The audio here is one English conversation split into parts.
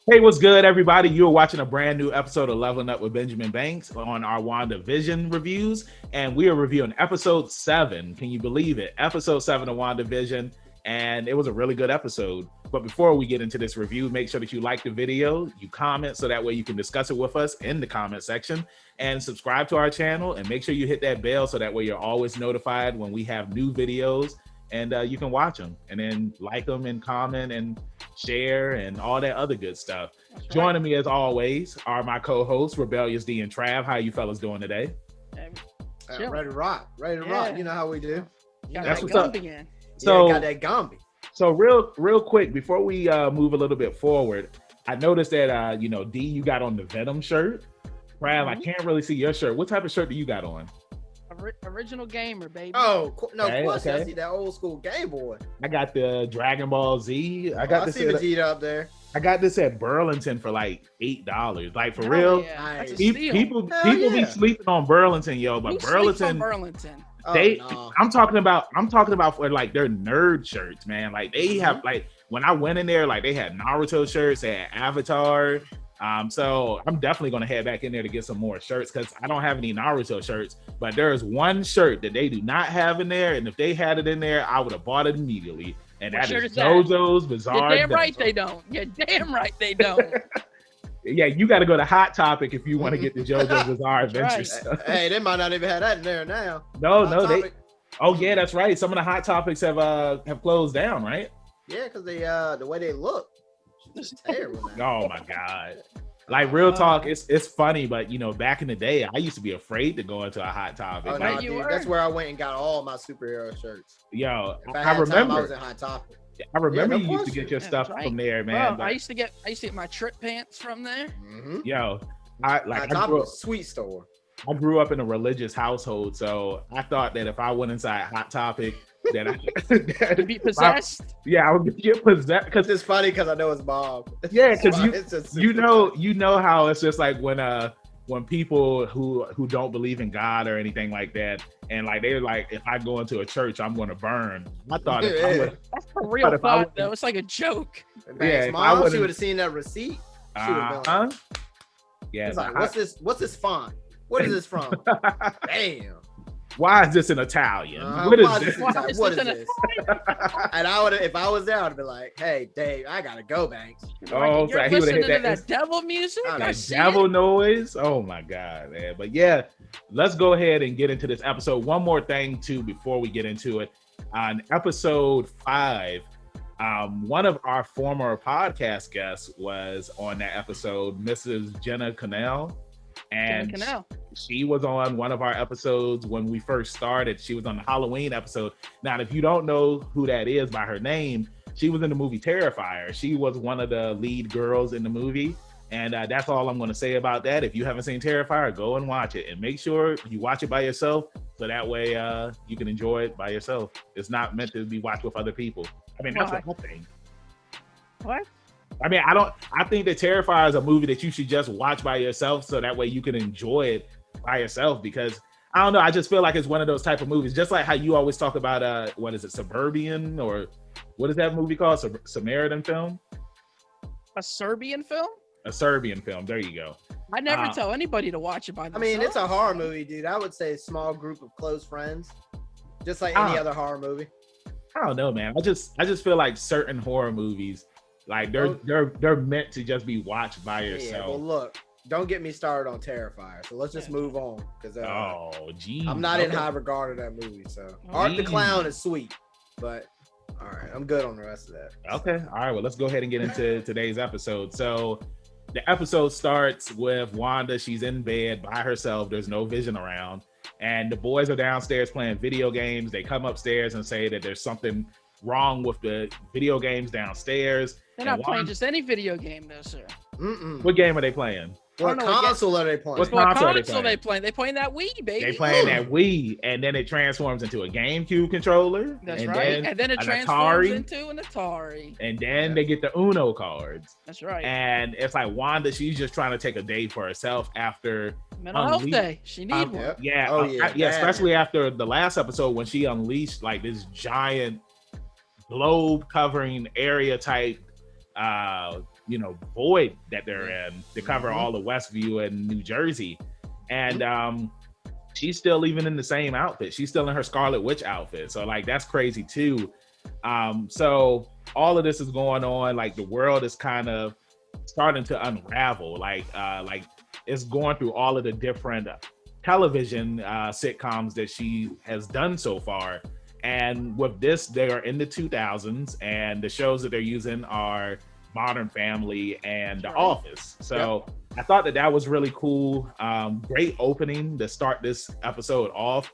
Hey, what's good, everybody? You're watching a brand new episode of Leveling Up with Benjamin Banks on our WandaVision reviews, and we are reviewing episode 7. Can you believe it? Episode 7 of WandaVision, and it was a really good episode. But before we get into this review, make sure that you like the video, you comment, so that way you can discuss it with us in the comment section, and subscribe to our channel, and make sure you hit that bell so that way you're always notified when we have new videos, and you can watch them, and then like them and comment and share and all that other good stuff. That's Joining me as always are my co-hosts Rebellious D and Trav. How you fellas doing today? Ready to rock. You know how we do. That's what's up. Again. So got that Gumby. So real quick before we move a little bit forward, I noticed that D, you got on the Venom shirt. Trav, I can't really see your shirt. What type of shirt do you got on? Original gamer, baby. Oh no, of course I see that old school Game Boy. I got the Dragon Ball Z. I see Vegeta up there. I got this at Burlington for like $8. Like for real, nice. people be sleeping on Burlington, yo. But Burlington. I'm talking about for like their nerd shirts, man. Like they have like when I went in there, like they had Naruto shirts, they had Avatar. So I'm definitely gonna head back in there to get some more shirts because I don't have any Naruto shirts, but there's one shirt that they do not have in there, and if they had it in there, I would have bought it immediately. And that is JoJo's Bizarre. You're damn right they don't. You're damn right they don't. Yeah, you got to go to Hot Topic if you want to get the JoJo's Bizarre Adventures. Right. Hey, they might not even have that in there now. No, they. Oh yeah, that's right. Some of the Hot Topics have closed down, right? Yeah, because they the way they look. It's terrible. Oh my god! Like real talk, it's funny, but back in the day, I used to be afraid to go into a Hot Topic. Oh, like, dude, that's where I went and got all my superhero shirts. Yo, I remember I was in Hot Topic. I remember you used to get your stuff from there, man. Bro, I used to get my trip pants from there. Mm-hmm. Yo, I grew up sweet store. I grew up in a religious household, so I thought that if I went inside Hot Topic, that I'd be possessed. I would get possessed because it's funny because I know it's Bob. Yeah, because you know how it's just like when people who don't believe in God or anything like that, and like they're like, if I go into a church, I'm going to burn. I thought that's a real thought though. It's like a joke. Yeah, Mom, she would have seen that receipt. She would have been like, yeah. It's like, what's this font? What is this from? Damn. Why is this in Italian? What is this? What is this? And I would, if I was there, I'd be like, "Hey, Dave, I gotta go, Banks." Oh, you're he would have hit that devil music. That devil noise. Oh my god, man! But yeah, let's go ahead and get into this episode. One more thing too before we get into it. On episode 5, one of our former podcast guests was on that episode, Mrs. Jenna Cannell. And she was on one of our episodes when we first started. She was on the Halloween episode. Now, if you don't know who that is by her name, she was in the movie Terrifier. She was one of the lead girls in the movie. And that's all I'm going to say about that. If you haven't seen Terrifier, go and watch it. And make sure you watch it by yourself. So that way you can enjoy it by yourself. It's not meant to be watched with other people. I mean, that's what I think. What? I mean, I think that Terrifier is a movie that you should just watch by yourself so that way you can enjoy it by yourself because I don't know, I just feel like it's one of those type of movies, just like how you always talk about what is it, Suburban, or what is that movie called? Samaritan film? A Serbian film? A Serbian film, there you go. I never tell anybody to watch it by themselves. I mean, it's a horror movie, dude. I would say a small group of close friends, just like any other horror movie. I don't know, man. I just feel like certain horror movies, like they're meant to just be watched by yourself. Yeah, well, look, don't get me started on Terrifier. So let's just move on because I'm not in high regard of that movie. So Art the Clown is sweet, but all right, I'm good on the rest of that. Okay, all right. Well, let's go ahead and get into today's episode. So the episode starts with Wanda. She's in bed by herself. There's no Vision around, and the boys are downstairs playing video games. They come upstairs and say that there's something wrong with the video games downstairs. They're not playing just any video game, though, sir. What game are they playing? What console are they playing? What console are they playing? They playing that Wii, baby. They playing that Wii, and then it transforms into a GameCube controller. That's right. And then it transforms into an Atari. And then they get the Uno cards. That's right. And it's like Wanda, she's just trying to take a day for herself after Mental Health Day. She needs one. Yeah, especially after the last episode when she unleashed like this giant globe covering area type void that they're in to cover all of Westview and New Jersey. And she's still even in the same outfit. She's still in her Scarlet Witch outfit. So like, that's crazy too. So all of this is going on. Like the world is kind of starting to unravel. Like it's going through all of the different television sitcoms that she has done so far. And with this, they are in the 2000s, and the shows that they're using are Modern Family and The Office. So I thought that was really cool. Great opening to start this episode off.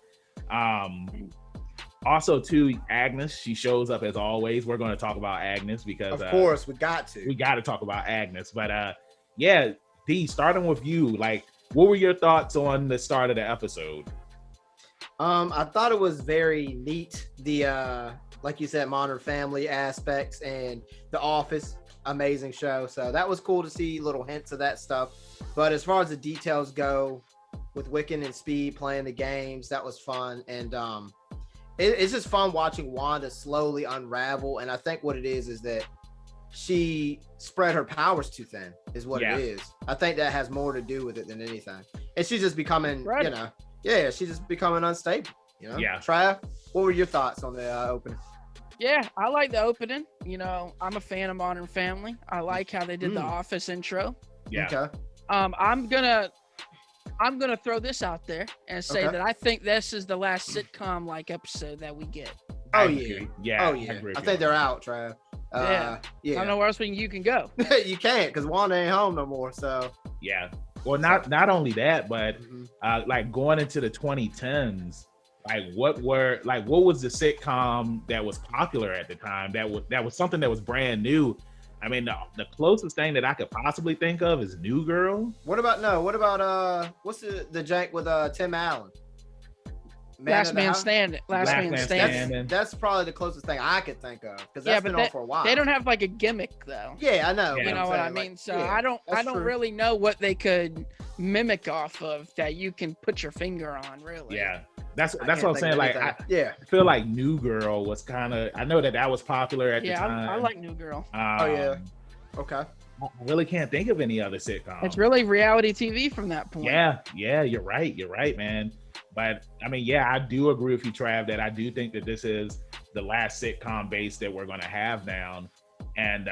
Also, too, Agnes, she shows up as always. We're going to talk about Agnes because, of course, we got to talk about Agnes. But yeah, D, starting with you, like, what were your thoughts on the start of the episode? I thought it was very neat. The like you said, Modern Family aspects and The Office, amazing show. So that was cool to see little hints of that stuff. But as far as the details go, with Wiccan and Speed playing the games, that was fun. And it's just fun watching Wanda slowly unravel. And I think what it is that she spread her powers too thin, is what it is. I think that has more to do with it than anything. And she's just becoming, she's just becoming unstable. Trav, what were your thoughts on the opening? Yeah, I like the opening. I'm a fan of Modern Family. I like how they did the Office intro. Yeah. Okay. I'm gonna throw this out there and say that I think this is the last sitcom like episode that we get. I think they're out, Trav. I don't know where else you can go. You can't, because Wanda ain't home no more. So well, not only that, but like going into the 2010s, like what was the sitcom that was popular at the time that was something that was brand new? I mean, the closest thing that I could possibly think of is New Girl. What about what's the jank with Tim Allen? Last Man Standing. That's probably the closest thing I could think of, because that's been on for a while. They don't have like a gimmick though. Yeah, I know. You know what I mean? So I don't really know what they could mimic off of that you can put your finger on, really. Yeah. That's what I'm saying. Like, I feel like New Girl was kind of, I know that was popular at the time. Yeah, I like New Girl. Okay. I really can't think of any other sitcom. It's really reality TV from that point. Yeah, you're right, man. But I mean, I do agree with you, Trav, that I do think that this is the last sitcom base that we're going to have down. And,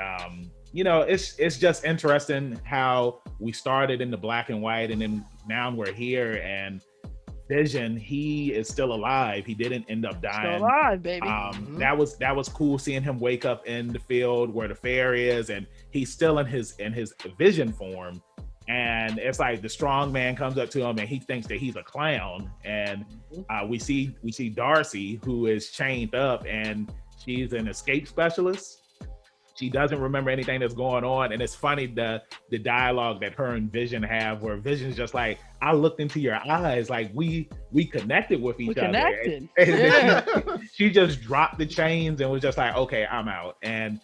it's just interesting how we started in the black and white, and then now we're here, and Vision, he is still alive. He didn't end up dying. Still alive, baby. That was cool seeing him wake up in the field where the fair is, and he's still in his Vision form. And it's like the strong man comes up to him, and he thinks that he's a clown. And we see Darcy, who is chained up, and she's an escape specialist. She doesn't remember anything that's going on. And it's funny, the dialogue that her and Vision have, where Vision's just like, I looked into your eyes, like we connected with each other. And she just dropped the chains and was just like, okay, I'm out. And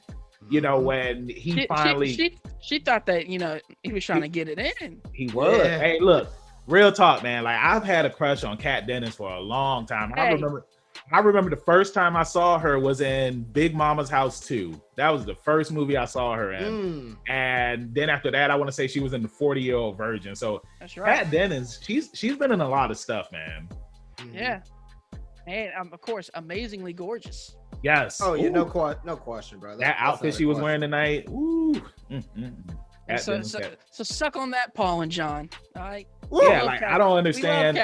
when he finally she thought that he was trying to get it in. He was. Yeah. Hey, look, real talk, man. Like, I've had a crush on Kat Dennings for a long time. Hey. I remember the first time I saw her was in Big Mama's House 2. That was the first movie I saw her in. And then after that, I want to say she was in the 40-Year-Old Virgin. So that's right. Kat Dennings, she's been in a lot of stuff, man. Yeah. And of course, amazingly gorgeous. Yes. Oh, yeah, no question, bro. That outfit she was wearing tonight. Ooh. So suck on that, Paul and John. All right. Yeah, like, I don't understand.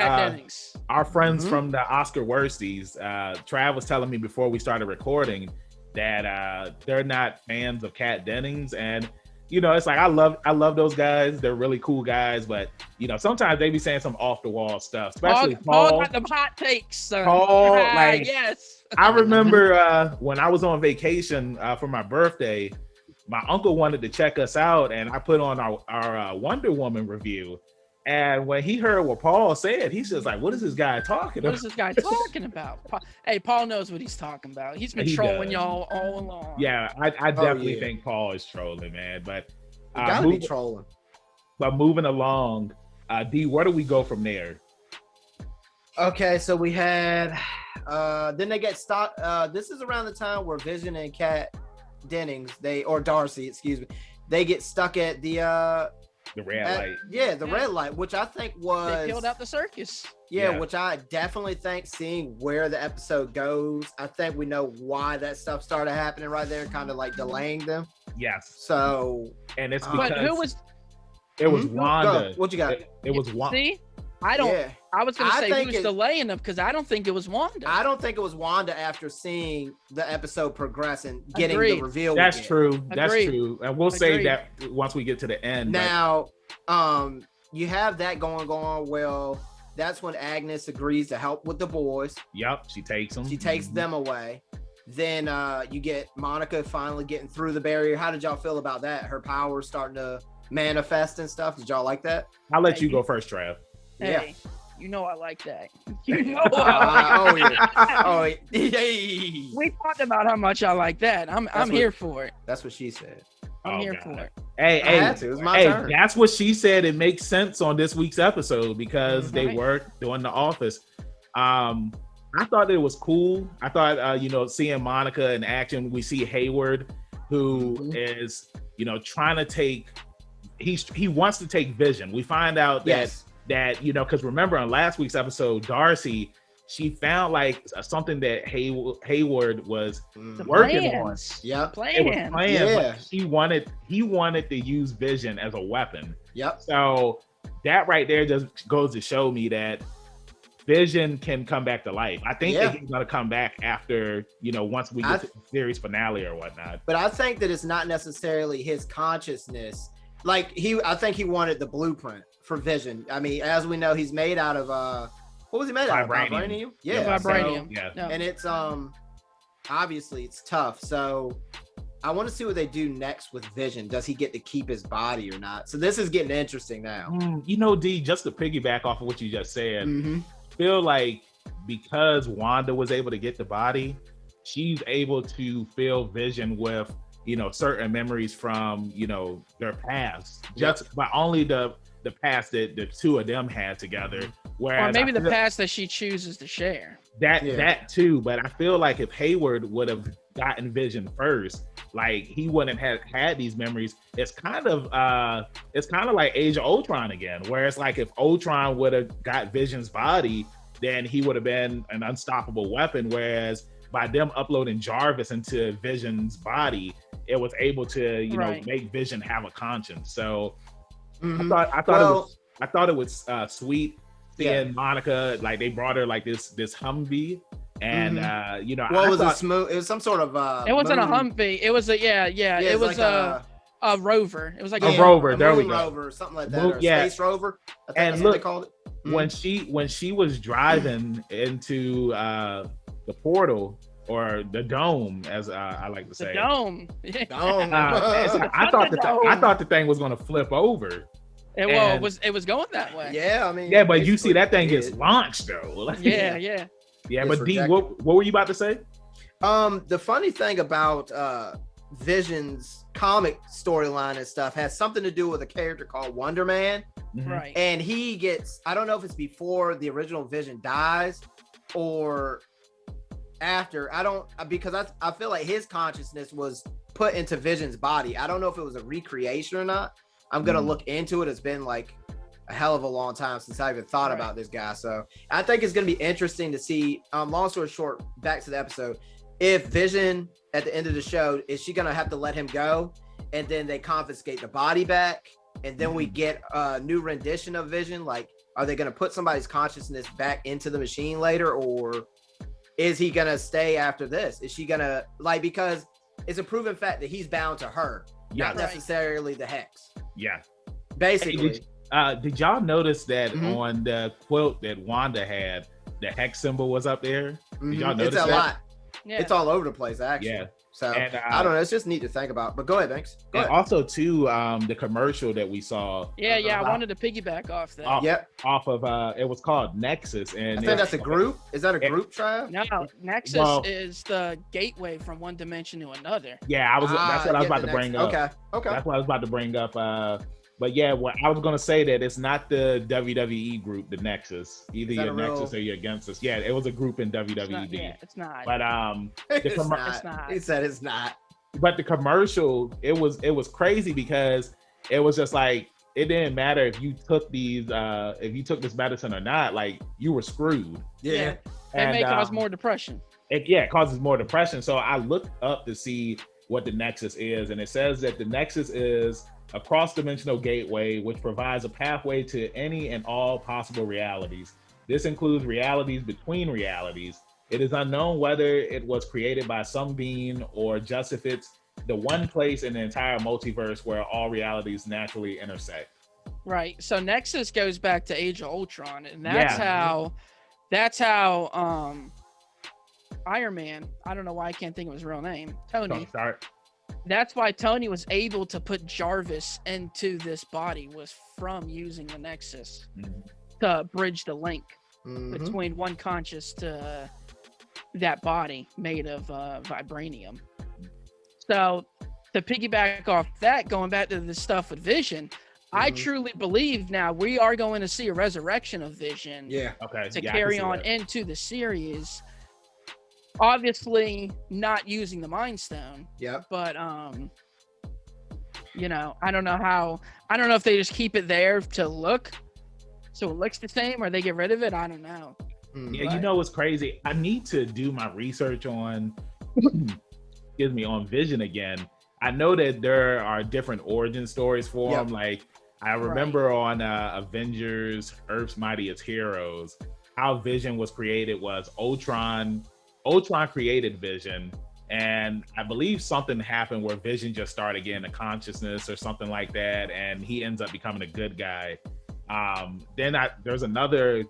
Our friends from the Oscar Worsties, Trav was telling me before we started recording that they're not fans of Kat Dennings, and it's like I love those guys. They're really cool guys, but sometimes they be saying some off the wall stuff. Especially Paul got them hot takes. Paul, like, yes. I remember when I was on vacation for my birthday, my uncle wanted to check us out, and I put on our Wonder Woman review. And when he heard what Paul said, he's just like, what is this guy talking about? What is this guy talking about? Hey, Paul knows what he's talking about. He's been trolling y'all all along. Yeah, I definitely think Paul is trolling, man. But gotta be trolling. But moving along, D, where do we go from there? Okay, so we had then they get stopped. This is around the time where Vision and Kat Dennings, or Darcy, excuse me, they get stuck at the red light. Yeah, the red light, which I think was They peeled out the circus. Yeah, which I definitely think, seeing where the episode goes, I think we know why that stuff started happening right there, kind of like delaying them. Yes. So, and it's because but who was? It was Wanda. What you got? It was Wanda. See, I don't. Yeah. I was going to say think who's delaying them because I don't think it was Wanda. I don't think it was Wanda after seeing the episode progress and getting Agreed. the reveal. That's true. That's Agreed. true. And we'll save Agreed. that once we get to the end. Now, you have that going on. Well, that's when Agnes agrees to help with the boys. Yep, she takes them. She takes them away. Then you get Monica finally getting through the barrier. How did y'all feel about that? Her powers starting to manifest and stuff. Did y'all like that? I'll let you go first, Trav. Hey, you know I like that. You know We talked about how much I like that. I'm here for it. That's what she said. I'm here for it. Hey, it was my turn. That's what she said. It makes sense on this week's episode because they were doing The Office. I thought it was cool. I thought, seeing Monica in action, we see Hayward, who is, trying to take. He wants to take Vision. We find out that because remember on last week's episode, Darcy, she found like something that Hayward was working on. Yeah, it was planned. But he wanted to use Vision as a weapon. Yep. So that right there just goes to show me that Vision can come back to life. I think that he's gonna come back after once we get to the series finale or whatnot. But I think that it's not necessarily his consciousness. Like I think he wanted the blueprint for Vision. I mean, as we know, he's made out of what was he made out of? Vibranium. Yeah, vibranium. And it's obviously it's tough. So I want to see what they do next with Vision. Does he get to keep his body or not? So this is getting interesting now. D, just to piggyback off of what you just said, feel like because Wanda was able to get the body, she's able to fill Vision with certain memories from their past, just by only the past that the two of them had together. Whereas or maybe the past that she chooses to share. That too, but I feel like if Hayward would have gotten Vision first, like he wouldn't have had these memories. It's kind of like Age of Ultron again, where it's like if Ultron would have got Vision's body, then he would have been an unstoppable weapon. Whereas by them uploading Jarvis into Vision's body, it was able to make Vision have a conscience. So I thought it was sweet seeing Monica, like they brought her like this Humvee, and it was some sort of it wasn't moon. a Humvee, it was it was like a rover. It was like a rover. There we go. Rover, something like that. Or space rover. I think that's what they called it. When she was driving into the portal or the dome, as I like to say, the dome. I thought the thing was going to flip over. It was going that way. Yeah, I mean. Yeah, but you see that thing gets launched though. Yeah. But D, what were you about to say? The funny thing about Vision's comic storyline and stuff has something to do with a character called Wonder Man. Right. And he gets, I don't know if it's before the original Vision dies or after. Because I feel like his consciousness was put into Vision's body. I don't know if it was a recreation or not. I'm gonna look into it. It's been like a hell of a long time since I even thought about this guy. So I think it's gonna be interesting to see. Long story short, back to the episode. If Vision at the end of the show, is she gonna have to let him go, and then they confiscate the body back, and then we get a new rendition of Vision? Like, are they gonna put somebody's consciousness back into the machine later, or is he gonna stay after this? Is she gonna because it's a proven fact that he's bound to her, not necessarily the Hex. Yeah, basically. Hey, did y'all notice that on the quilt that Wanda had, the Hex symbol was up there? Did y'all notice that? It's a lot. Yeah. It's all over the place, actually. Yeah. So I don't know. It's just neat to think about. But go ahead, Banks. Go ahead. Also, too, the commercial that we saw. I wanted to piggyback off that. Off of it was called Nexus, and I think that's a group. Is that a group, Trav? No, Nexus is the gateway from one dimension to another. Yeah, that's what I was about to bring up. Okay. That's what I was about to bring up. But yeah, I was gonna say that it's not the WWE group, the Nexus. Either you're Nexus or you're against us. Yeah, it was a group in WWE. It's not. But it's not. He said it's not. but the commercial, it was crazy because it was just like it didn't matter if you took this medicine or not, like you were screwed. Yeah. It may cause more depression. It causes more depression. So I looked up to see what the Nexus is, and it says that the Nexus is a cross-dimensional gateway which provides a pathway to any and all possible realities. This includes realities between realities. It is unknown whether it was created by some being or just if it's the one place in the entire multiverse where all realities naturally intersect. Right. So Nexus goes back to Age of Ultron, and that's how Iron Man, I don't know why I can't think of his real name, Tony. That's why Tony was able to put Jarvis into this body, was from using the Nexus to bridge the link between one conscious to that body made of vibranium. So to piggyback off that, going back to the stuff with Vision, I truly believe now we are going to see a resurrection of Vision. To carry on into the series. Obviously not using the Mind Stone. But you know, I don't know if they just keep it there to look so it looks the same or they get rid of it. I don't know. Yeah, you know what's crazy? I need to do my research on on Vision again. I know that there are different origin stories for him. Like I remember on Avengers Earth's Mightiest Heroes, how Vision was created was Ultron created Vision, and I believe something happened where Vision just started getting a consciousness or something like that, and he ends up becoming a good guy. Then there's another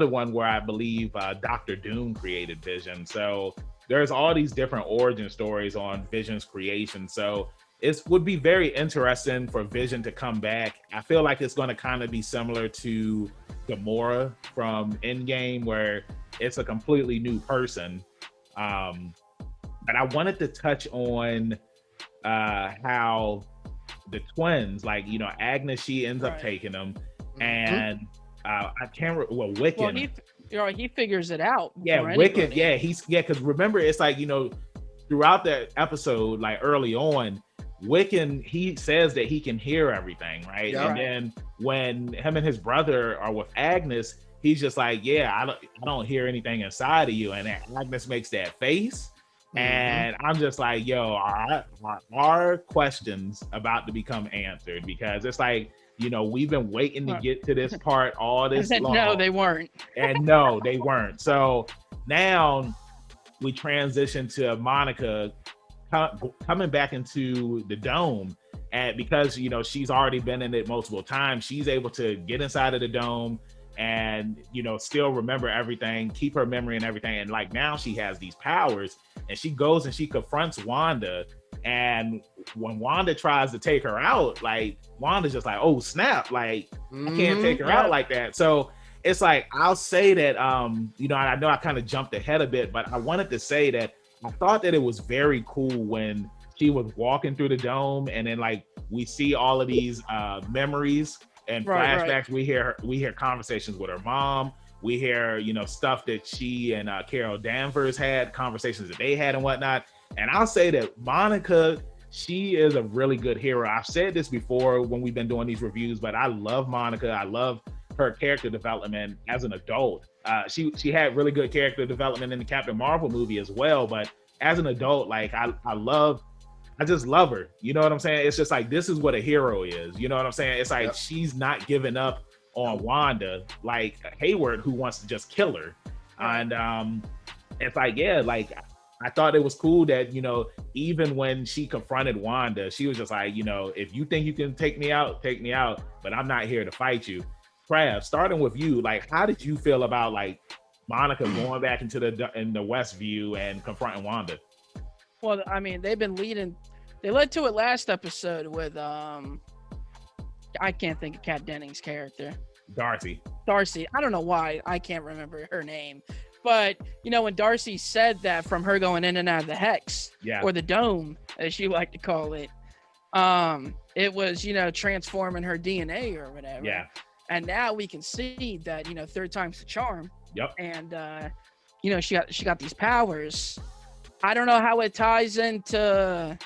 one where I believe Dr. Doom created Vision. So there's all these different origin stories on Vision's creation. So it would be very interesting for Vision to come back. I feel like it's going to kind of be similar to Gamora from Endgame, where it's a completely new person. But I wanted to touch on how the twins, like, you know, Agnes, she ends up taking them, and I can't Wiccan. Well, he figures it out. Yeah, Wiccan. Yeah, because remember, it's like, you know, throughout the episode, like early on, Wiccan, he says that he can hear everything, right? And then when him and his brother are with Agnes, he's just like, I don't hear anything inside of you, and Agnes makes that face. And I'm just like, yo, our questions about to become answered, because it's like, you know, we've been waiting to get to this part all this long. No, they weren't. And no, they weren't. So now we transition to Monica coming back into the dome, and because, you know, she's already been in it multiple times, she's able to get inside of the dome and, you know, still remember everything, keep her memory and everything. And like now she has these powers, and she goes and she confronts Wanda. And when Wanda tries to take her out, like Wanda's just like, oh snap, like I can't take her out like that. So it's like, I'll say that, you know, I know I kind of jumped ahead a bit, but I wanted to say that I thought that it was very cool when she was walking through the dome, and then like we see all of these memories and flashbacks. We hear conversations with her mom. We hear, you know, stuff that she and Carol Danvers had, conversations that they had and whatnot. And I'll say that Monica, she is a really good hero. I've said this before when we've been doing these reviews, but I love Monica. I love her character development as an adult. She had really good character development in the Captain Marvel movie as well. But as an adult, like I just love her. You know what I'm saying? It's just like, this is what a hero is. You know what I'm saying? It's like, she's not giving up on Wanda like Hayward, who wants to just kill her. And it's like, like I thought it was cool that, you know, even when she confronted Wanda, she was just like, you know, if you think you can take me out, but I'm not here to fight you. Trav, starting with you, like, how did you feel about like Monica going back into the Westview and confronting Wanda? Well, I mean, they led to it last episode with I can't think of Kat Dennings' character. Darcy. I don't know why I can't remember her name. But, you know, when Darcy said that from her going in and out of the Hex, or the Dome, as you like to call it, it was, you know, transforming her DNA or whatever. Yeah. And now we can see that, you know, third time's the charm. Yep. And, you know, she got these powers. I don't know how it ties into,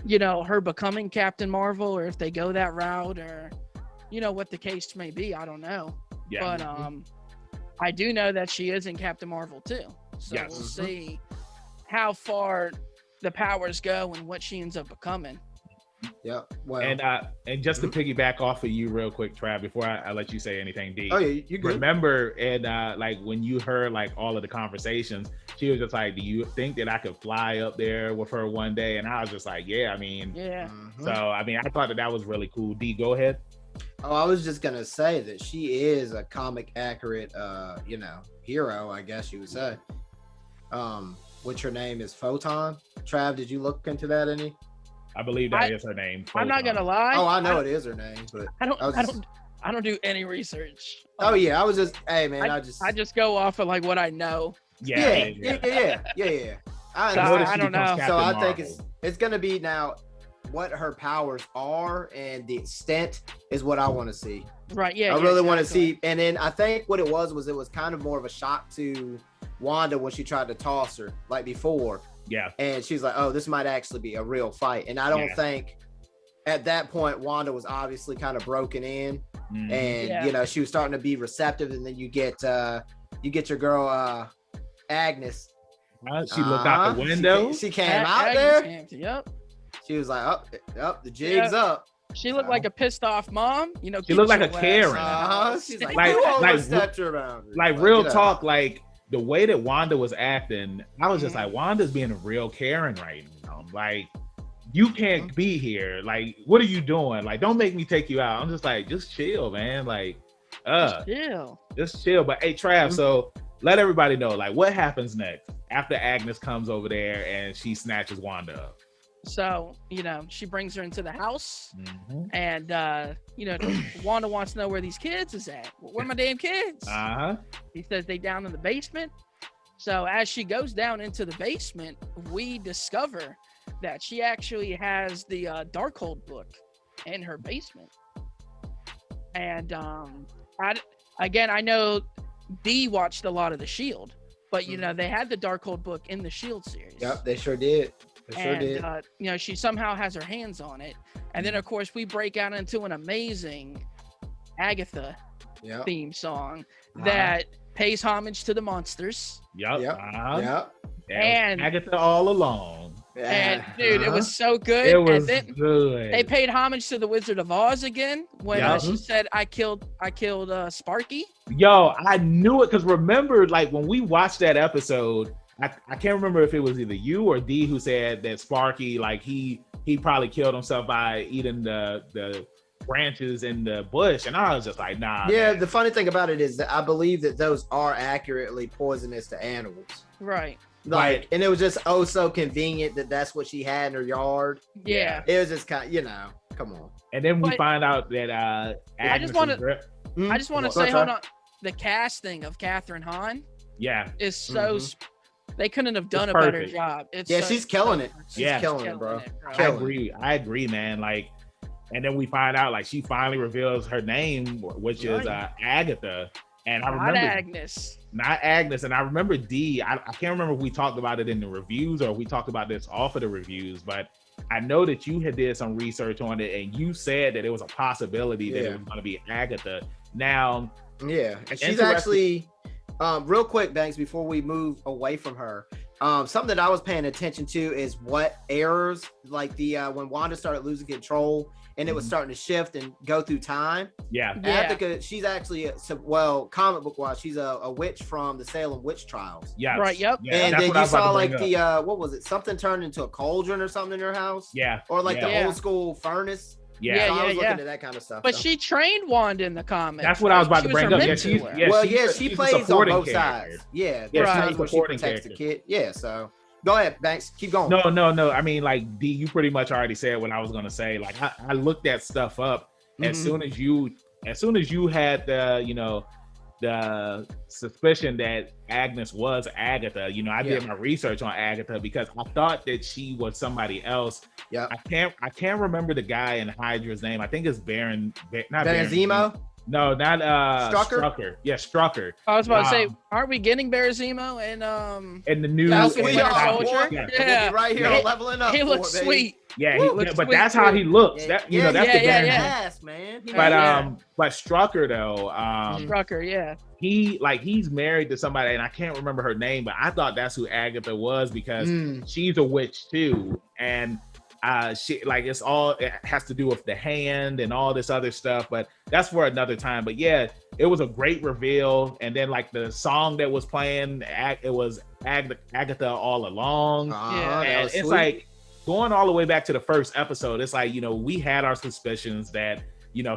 you know, her becoming Captain Marvel, or if they go that route, or, you know, what the case may be. I don't know. Yeah. But I do know that she is in Captain Marvel too. So we'll see how far the powers go and what she ends up becoming. Yeah. Well, and just to piggyback off of you real quick, Trav, before I let you say anything, D. Oh yeah, you good. Remember, and like when you heard like all of the conversations, she was just like, "Do you think that I could fly up there with her one day?" And I was just like, "Yeah, I mean, yeah." So I mean, I thought that was really cool. D, go ahead. Oh, I was just gonna say that she is a comic accurate, you know, hero, I guess you would say. Which her name is Photon. Trav, did you look into that any? I believe that is her name. Photon. I'm not gonna lie. Oh, I know it is her name, but I don't do any research. Oh yeah, I was just, hey man, I just go off of like what I know. Yeah. I don't know. So I think it's gonna be now what her powers are, and the extent is what I want to see. Right. Yeah. I really want to see. And then I think what it was kind of more of a shock to Wanda when she tried to toss her like before. Yeah. And she's like, oh, this might actually be a real fight. And I don't think at that point Wanda was obviously kind of broken in, and you know, she was starting to be receptive. And then you get your girl Agnes. She looked out the window. She came out there. Yep. She was like, up, the jig's up. She looked like a pissed off mom. You know, she looked like a Karen. She's like real talk, like the way that Wanda was acting, I was just like, Wanda's being a real Karen right now. Like, you can't be here. Like, what are you doing? Like, don't make me take you out. I'm just like, just chill, man. Like, just chill. But hey, Trav, so let everybody know, like, what happens next after Agnes comes over there and she snatches Wanda up? So, you know, she brings her into the house, and, you know, Wanda wants to know where these kids is at. Where are my damn kids? He says they down in the basement. So as she goes down into the basement, we discover that she actually has the Darkhold book in her basement. And I know Dee watched a lot of the Shield, but, you know, they had the Darkhold book in the Shield series. Yep, they sure did. You know, she somehow has her hands on it. And then, of course, we break out into an amazing Agatha theme song that pays homage to the monsters. And Agatha all along. And dude, it was so good. It was good. They paid homage to the Wizard of Oz again when she said, "I killed Sparky." Yo, I knew it, because remember, like when we watched that episode, I can't remember if it was either you or D who said that Sparky, like he probably killed himself by eating the branches in the bush, and I was just like, nah. Yeah, man. The funny thing about it is that I believe that those are accurately poisonous to animals. Right. Like, and it was just so convenient that that's what she had in her yard. Yeah. It was just kind of, you know, come on. And then we find out that I just want to say, hold on, the casting of Catherine Hahn is so they couldn't have done a better job. She's killing it. She's killing it, bro. I agree, man. Like, and then we find out, like, she finally reveals her name, which is Agatha. And I remember not Agnes. And I remember D, I can't remember if we talked about it in the reviews or we talked about this off of the reviews, but I know that you had did some research on it, and you said that it was a possibility that it was going to be Agatha. Now, and she's actually real quick, Banks, before we move away from her, something that I was paying attention to is what errors, like the when Wanda started losing control and it was starting to shift and go through time. Agatha, she's actually comic book wise, she's a witch from the Salem witch trials. Right. Yep. And then you saw like the what was it, something turned into a cauldron or something in her house, or like the old school furnace. So I was looking at that kind of stuff. But she trained Wanda in the comics. That's what I was about to bring up. She plays on both sides. She's where she protects the kid. So go ahead, Banks. Keep going. No. I mean, like, D, you pretty much already said what I was gonna say. Like, I looked that stuff up as soon as you had the suspicion that Agnes was Agatha. You know, I did my research on Agatha because I thought that she was somebody else. I can't remember the guy in Hydra's name. I think it's Baron. Not Baron Zemo. No, not Strucker. Yeah, Strucker. I was about to say, aren't we getting Berezimo and the new Yes, we are. Soldier? Yeah. We'll be right here on Leveling Up. He looks sweet. Yeah, but that's how he looks. That that's the ass, man. But Strucker though, Strucker, he's married to somebody, and I can't remember her name, but I thought that's who Agatha was because she's a witch too, and she it has to do with the hand and all this other stuff, but that's for another time. But yeah, it was a great reveal, and then like the song that was playing, it was Agatha all along, and it's like going all the way back to the first episode. It's like, we had our suspicions that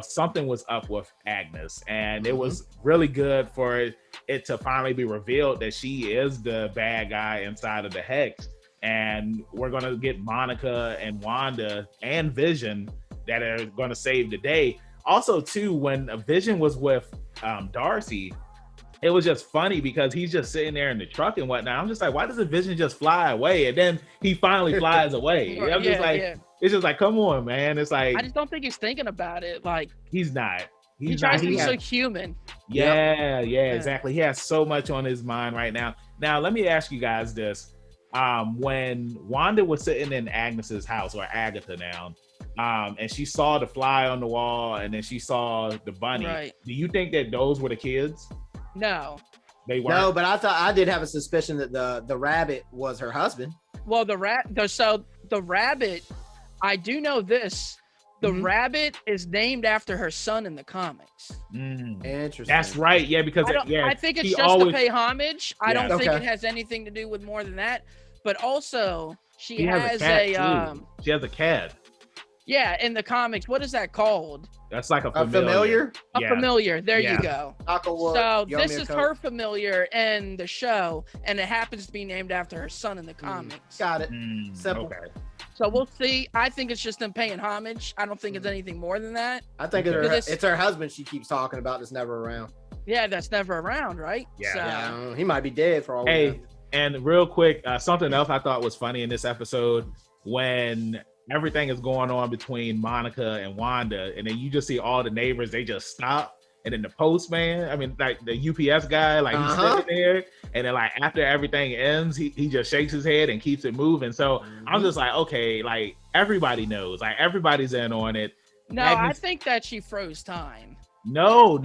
something was up with Agnes, and it was really good for it to finally be revealed that she is the bad guy inside of the Hex. And we're going to get Monica and Wanda and Vision that are going to save the day. Also, too, when Vision was with Darcy, it was just funny because he's just sitting there in the truck and whatnot. I'm just like, why doesn't Vision just fly away? And then he finally flies away. I'm just like, it's just like, come on, man. It's like, I just don't think he's thinking about it. Like, he's not. He tries to be so human. Yeah, exactly. He has so much on his mind right now. Now, let me ask you guys this. When Wanda was sitting in Agnes's house, or Agatha now, and she saw the fly on the wall, and then she saw the bunny. Right. Do you think that those were the kids? No. They weren't. No, but I did have a suspicion that the rabbit was her husband. Well, the rabbit, I do know this. The rabbit is named after her son in the comics. Interesting. That's right. Yeah, because I think it's just to pay homage. I don't think it has anything to do with more than that. But also, she has she has a cat. Yeah, in the comics, what is that called? That's like a familiar. A familiar. There you go. So this is her familiar in the show, and it happens to be named after her son in the comics. Got it. Simple. Okay. So we'll see. I think it's just them paying homage. I don't think it's anything more than that. I think it's her husband she keeps talking about that's never around. Yeah, that's never around, right? Yeah. So, he might be dead for all we know. And real quick, something else I thought was funny in this episode, when everything is going on between Monica and Wanda, and then you just see all the neighbors, they just stop. And then the postman, I mean, like the UPS guy, like he's sitting there, and then like after everything ends, he just shakes his head and keeps it moving. So I'm just like, okay, like everybody knows, like everybody's in on it. No, I think that she froze time. No.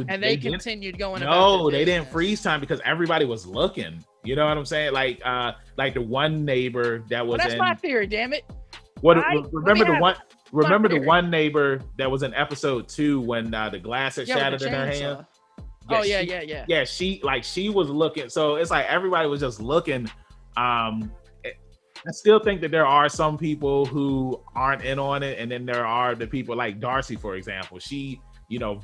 And they continued going. No, they didn't freeze time because everybody was looking. You know what I'm saying? Like the one neighbor that was. That's my theory. Damn it. Remember the one neighbor that was in episode 2 when the glass had shattered in her hand? Yeah. She was looking. So it's like everybody was just looking. I still think that there are some people who aren't in on it, and then there are the people like Darcy, for example. She,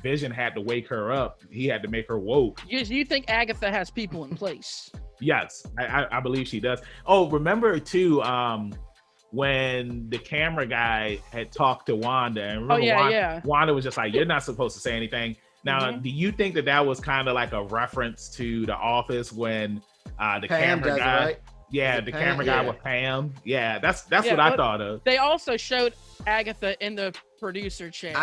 Vision had to wake her up. He had to make her woke. You think Agatha has people in place? Yes, I believe she does. Oh, remember too, when the camera guy had talked to Wanda, and Wanda was just like, "You're not supposed to say anything." Now, do you think that was kind of like a reference to The Office when the Pam camera guy? Right? Yeah, the camera guy with Pam. Yeah, that's what I thought of. They also showed Agatha in the producer chair.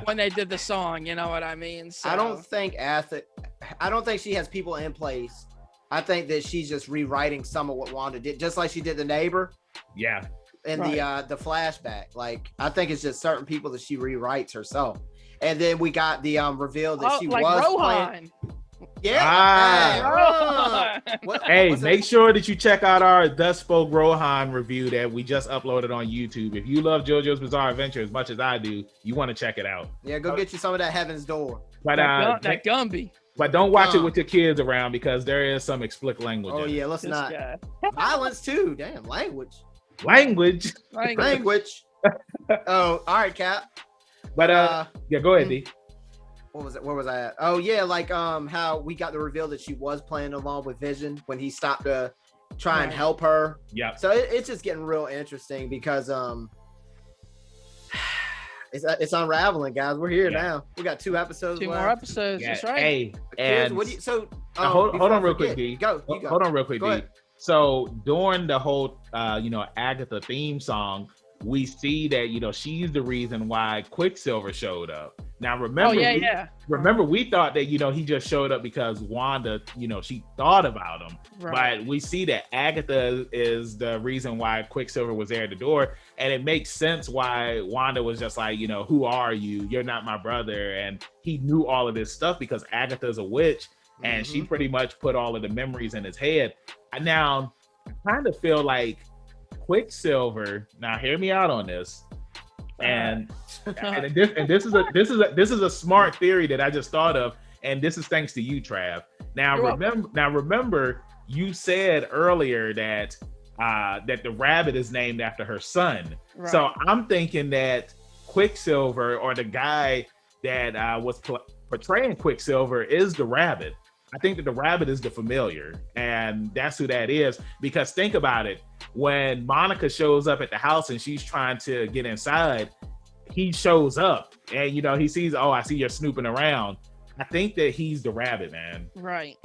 When they did the song, you know what I mean? So. I don't think she has people in place. I think that she's just rewriting some of what Wanda did, just like she did the neighbor. Yeah. And the flashback. Like, I think it's just certain people that she rewrites herself. And then we got the reveal that she was Rohan. playing. Yeah. Make sure that you check out our Thus Spoke Rohan review that we just uploaded on YouTube. If you love JoJo's Bizarre Adventure as much as I do, you want to check it out. Yeah, go get you some of that Heaven's Door. But that Gumby. But don't watch it with your kids around because there is some explicit language. Oh yeah, let's not. Violence too. Damn, language. Oh, all right, Cap. But go ahead, D. What was it? Where was I at? Oh yeah, like how we got the reveal that she was playing along with Vision when he stopped to try and help her. Yeah. So it's just getting real interesting because it's unraveling, guys. We're here now. We got 2 episodes. 2 more episodes. Yeah. That's right. Hey, and hold on real quick, D. Hold on real quick, D. So during the whole Agatha theme song, we see that, you know, she's the reason why Quicksilver showed up. Now, remember, remember, we thought that, you know, he just showed up because Wanda, you know, she thought about him. Right. But we see that Agatha is the reason why Quicksilver was there at the door. And it makes sense why Wanda was just like, you know, who are you? You're not my brother. And he knew all of this stuff because Agatha's a witch. And she pretty much put all of the memories in his head. Now, I kind of feel like Quicksilver, now hear me out on this. And this is a smart theory that I just thought of, and this is thanks to you, Trav. Now remember, you said earlier that that the rabbit is named after her son. Right. So I'm thinking that Quicksilver, or the guy that was portraying Quicksilver, is the rabbit. I think that the rabbit is the familiar, and that's who that is. Because think about it, when Monica shows up at the house and she's trying to get inside, he shows up and, you know, he sees, oh, I see you're snooping around. I think that he's the rabbit, man. Right.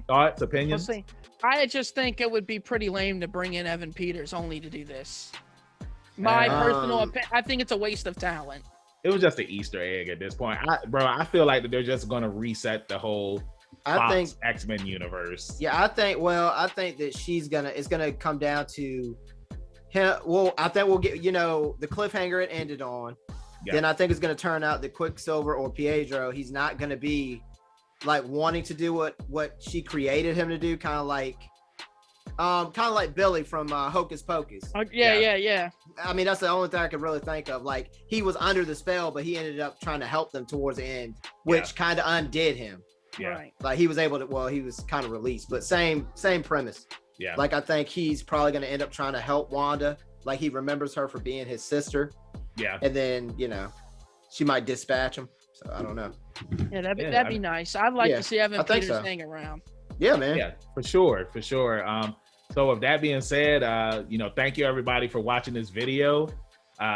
Thoughts, opinions? We'll see. I just think it would be pretty lame to bring in Evan Peters only to do this. My personal opinion, I think it's a waste of talent. It was just an Easter egg at this point. I feel like that they're just going to reset the whole X-Men universe. Yeah, I think that it's gonna come down to him. Well, I think we'll get, you know, the cliffhanger it ended on. Yeah. Then I think it's gonna turn out that Quicksilver or Pietro, he's not gonna be like wanting to do what she created him to do, kind of like Billy from Hocus Pocus. Yeah. I mean, that's the only thing I could really think of. Like, he was under the spell, but he ended up trying to help them towards the end, which kind of undid him. Yeah. Right. Like, he was able to, well, he was kind of released, but same premise. Yeah. Like, I think he's probably going to end up trying to help Wanda. Like, he remembers her for being his sister. Yeah. And then, you know, she might dispatch him. So I don't know. Yeah, that'd be nice. I'd like to see Evan Peters hang around. Yeah, man. Yeah, for sure. So with that being said, you know, thank you everybody for watching this video.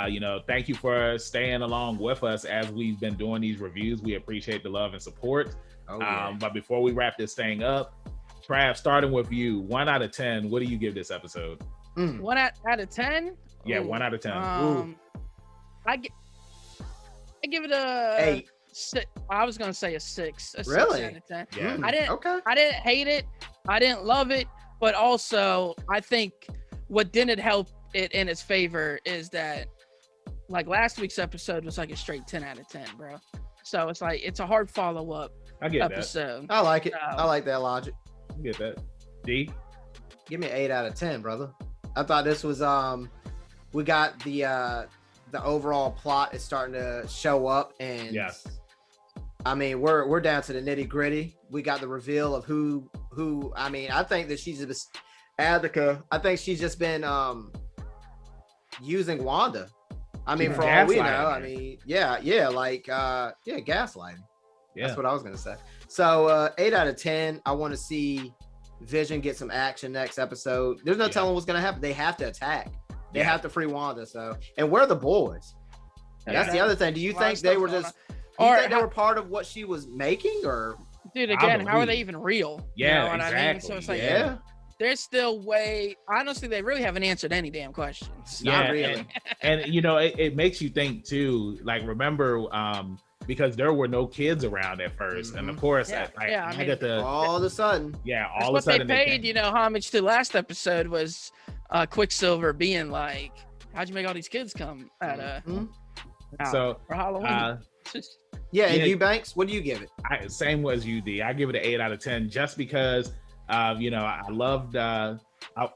You know, thank you for staying along with us as we've been doing these reviews. We appreciate the love and support. But before we wrap this thing up, Trav, starting with you, 1 out of 10, what do you give this episode? 1 out of 10? Yeah, 1 out of 10. I give it a 8. I was gonna say a 6. Really? 6 out of 10. Yeah. I didn't hate it. I didn't love it, but also I think what didn't help it in its favor is that, like, last week's episode was like a straight 10 out of 10, bro. So it's like it's a hard follow-up episode. I like it. I like that logic. I get that. D? Give me an 8 out of 10, brother. I thought this was we got the overall plot is starting to show up, and I mean, we're down to the nitty-gritty. We got the reveal of who I mean, I think that she's just Adika. I think she's just been using Wanda. I mean, for all we know, I mean, gaslighting. Yeah. That's what I was gonna say. So 8 out of 10. I want to see Vision get some action next episode. There's no telling what's gonna happen. They have to attack. They have to free Wanda. So, and we're the boys. That's the other thing. Do you think they were just? Do you think they were part of what she was making, or? Dude, again, how are they even real? Yeah, you know what exactly. I mean? So it's like, there's still honestly, they really haven't answered any damn questions. Not really. And you know, it makes you think too. Like, remember, because there were no kids around at first, and of course, I got the all of a sudden, all of a sudden they paid, homage to last episode was Quicksilver being like, "How'd you make all these kids come at for Halloween?" And you, Banks, what do you give it? Same as you, D. I give it an 8 out of 10 just because, you know, I loved. I'm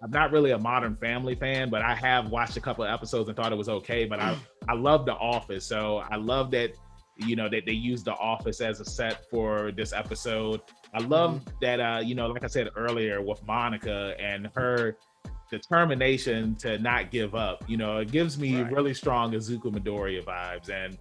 not really a Modern Family fan, but I have watched a couple of episodes and thought it was okay. But I love The Office, so I love that, you know, that they used The Office as a set for this episode. I love that, you know, like I said earlier, with Monica and her determination to not give up. You know, it gives me really strong Izuku Midoriya vibes. And,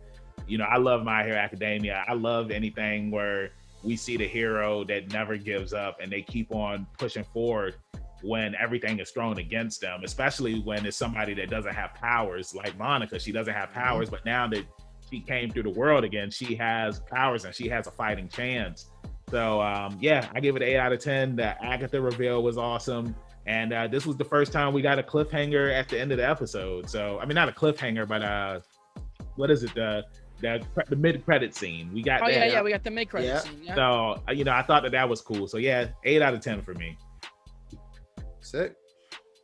you know, I love My Hero Academia. I love anything where we see the hero that never gives up and they keep on pushing forward when everything is thrown against them, especially when it's somebody that doesn't have powers, like Monica. She doesn't have powers, but now that she came through the world again, she has powers and she has a fighting chance. So I give it an 8 out of 10. The Agatha reveal was awesome. And this was the first time we got a cliffhanger at the end of the episode. So, I mean, not a cliffhanger, but what is it? The mid-credit scene. We got that. Yeah, we got the mid-credit scene. Yeah. So, I thought that was cool. So, yeah, 8 out of 10 for me. Sick.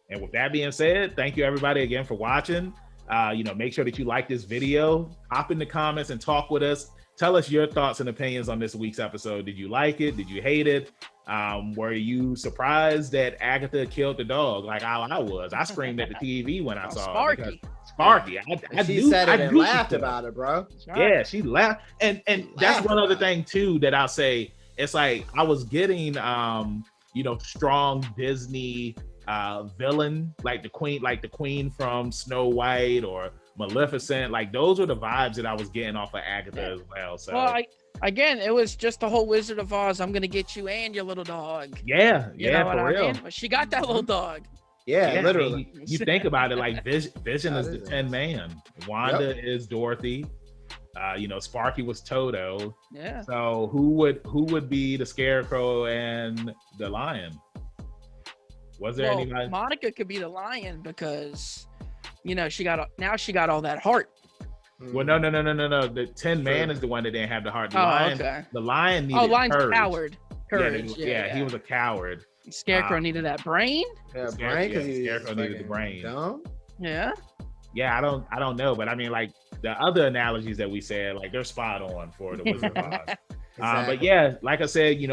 And with that being said, thank you everybody again for watching. Make sure that you like this video, hop in the comments and talk with us. Tell us your thoughts and opinions on this week's episode. Did you like it? Did you hate it? Were you surprised that Agatha killed the dog like I was? I screamed at the TV when I saw Sparky. Sparky. She said it and laughed about it, bro. Yeah, she laughed. And that's one other thing too that I'll say. It's like I was getting strong Disney villain, like the queen from Snow White or Maleficent. Like those were the vibes that I was getting off of Agatha as well. So again, it was just the whole Wizard of Oz. I'm gonna get you and your little dog. Yeah, for real. But she got that little dog. Yeah, literally. I mean, you think about it, like Vision is the Tin Man. Wanda is Dorothy. Sparky was Toto. Yeah. So who would be the Scarecrow and the Lion? Was there anybody? Monica could be the Lion because, she got all that heart. Well, no. The Tin Man is the one that didn't have the heart. The Lion, okay. The Lion needed Lion's courage. Coward. Courage. Yeah, he was a coward. Scarecrow needed that brain. Yeah, brain because Scarecrow needed the brain. Dumb. Yeah. Yeah, I don't know, but I mean, like the other analogies that we said, like they're spot on for the Wizard of Oz. Exactly. But yeah, like I said,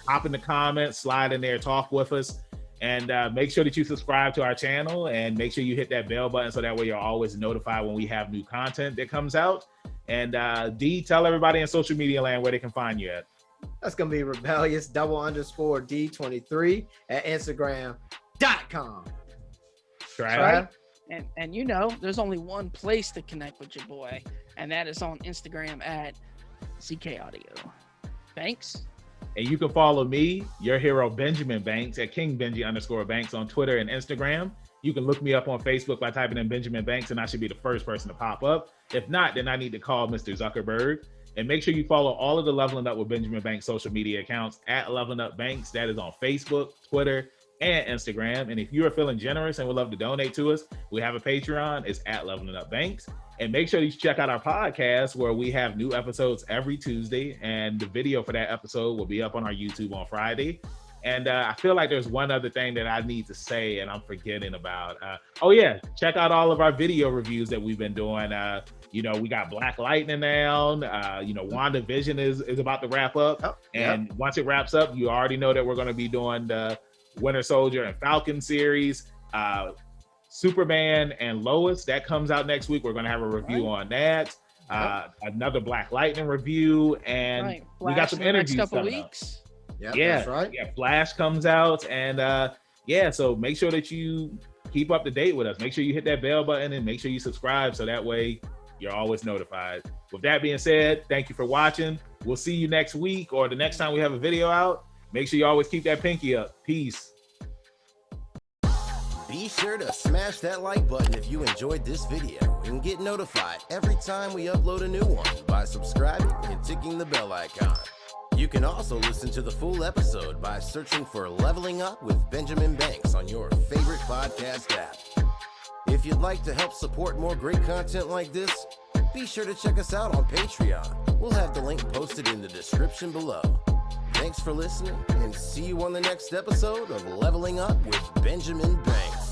hop in the comments, slide in there, talk with us, and make sure that you subscribe to our channel and make sure you hit that bell button so that way you're always notified when we have new content that comes out. And D, tell everybody in social media land where they can find you at. That's gonna be rebellious _D23 at Instagram.com. Trav? And there's only one place to connect with your boy, and that is on Instagram at CK Audio. Thanks. And you can follow me, your hero Benjamin Banks, at KingBenji_Banks on Twitter and Instagram. You can look me up on Facebook by typing in Benjamin Banks, and I should be the first person to pop up. If not, then I need to call Mr. Zuckerberg. And make sure you follow all of the Leveling Up with Benjamin Banks social media accounts at Leveling Up Banks. That is on Facebook, Twitter, and Instagram. And if you are feeling generous and would love to donate to us, we have a Patreon. It's at Leveling Up Banks. And make sure you check out our podcast where we have new episodes every Tuesday. And the video for that episode will be up on our YouTube on Friday. And I feel like there's one other thing that I need to say and I'm forgetting about. Check out all of our video reviews that we've been doing. We got Black Lightning down. WandaVision is about to wrap up. Once it wraps up, you already know that we're going to be doing the Winter Soldier and Falcon series. Superman and Lois, that comes out next week. We're going to have a review on that. Another Black Lightning review. And we got some interviews next couple coming weeks. up. That's right. Yeah, Flash comes out. And so make sure that you keep up to date with us. Make sure you hit that bell button and make sure you subscribe so that way you're always notified. With that being said, thank you for watching. We'll see you next week or the next time we have a video out. Make sure you always keep that pinky up. Peace. Be sure to smash that like button if you enjoyed this video and get notified every time we upload a new one by subscribing and ticking the bell icon. You can also listen to the full episode by searching for Leveling Up with Benjamin Banks on your favorite podcast app. If you'd like to help support more great content like this, be sure to check us out on Patreon. We'll have the link posted in the description below. Thanks for listening, and see you on the next episode of Leveling Up with Benjamin Banks.